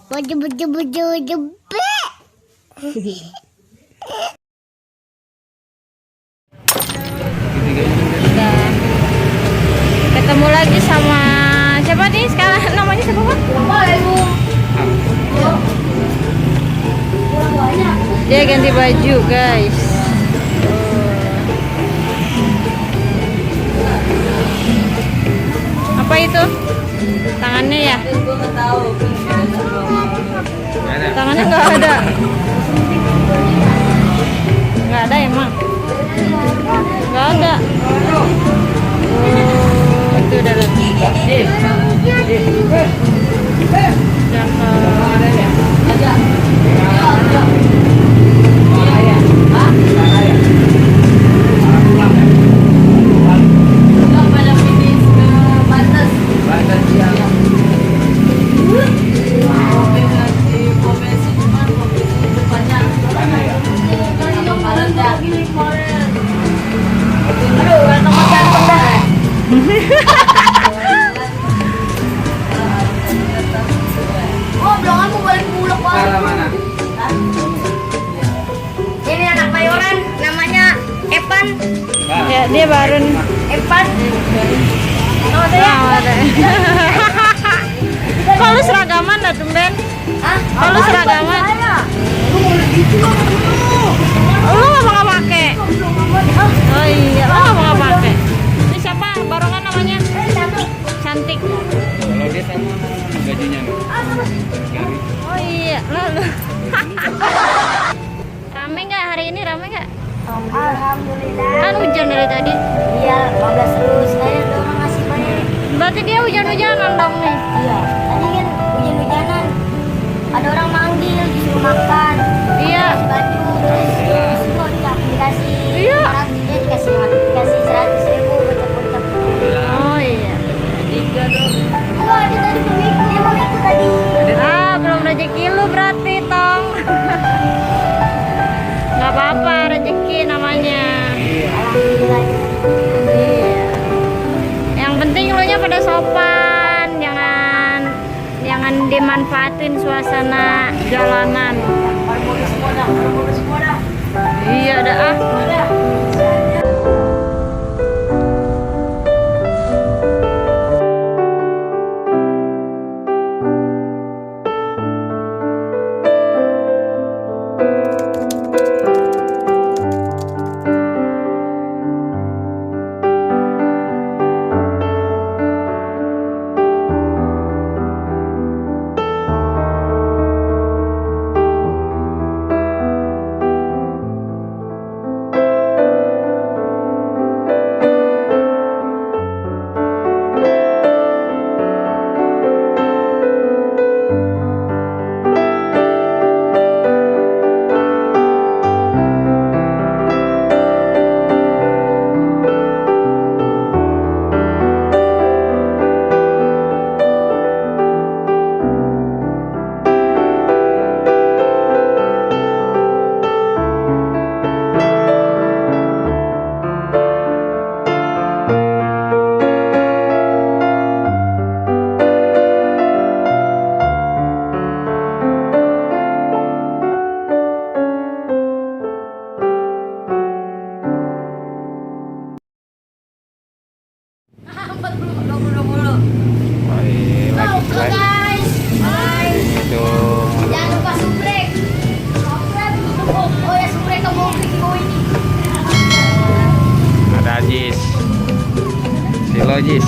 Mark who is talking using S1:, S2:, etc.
S1: Baju baju baju jebek.
S2: Udah. Ketemu lagi sama siapa nih sekarang, namanya siapa Pak? Dia ganti baju guys. Apa itu? Tangannya ya? Tangannya nggak ada. Nggak ada emang. Nggak ada. Oh, itu udah
S1: Oh, belum aku balik pulang Pak. Ini anak Bayoran, namanya Evan.
S2: ya, dia baru
S1: Evan. Oh,
S2: ada. Kalau seragaman dah tumben. Kalau seragaman. Lu nggak pakai? Oh iya, lu nggak pakai. Ini siapa? Barongan namanya? Cantik.
S3: Kalau dia sama bajunya nih.
S2: Oh iya, lalu. Rame nggak hari ini? Rame nggak?
S1: Alhamdulillah.
S2: Kan hujan dari tadi.
S1: Iya, 15 terus. Saya doang ngasih banyak.
S2: Berarti dia hujan-hujanan dong nih.
S1: Iya, tadi kan hujan-hujanan. Ada orang manggil disuruh makan.
S2: Iya.
S1: Kasih baju, terus disuruh di aplikasi.
S2: Iya.
S1: Dia dikasih aplikasi 100.000 bocah-bocah.
S2: Oh iya.
S1: Oh, ada tadi pemiku, dia mau ikut tadi.
S2: Ah, belum rezeki lu berarti, Tong. Nggak apa-apa, rezeki namanya.
S1: Alhamdulillah.
S2: Iya. Yang penting lu nya pada sopan, jangan dimanfaatin suasana jalanan. Iya, dah ah.
S1: Guys, bye.
S3: Itu
S1: Jangan lupa subrek. Oh ya, subrek kamu mau ini.
S3: ada Jis. Silo Jis.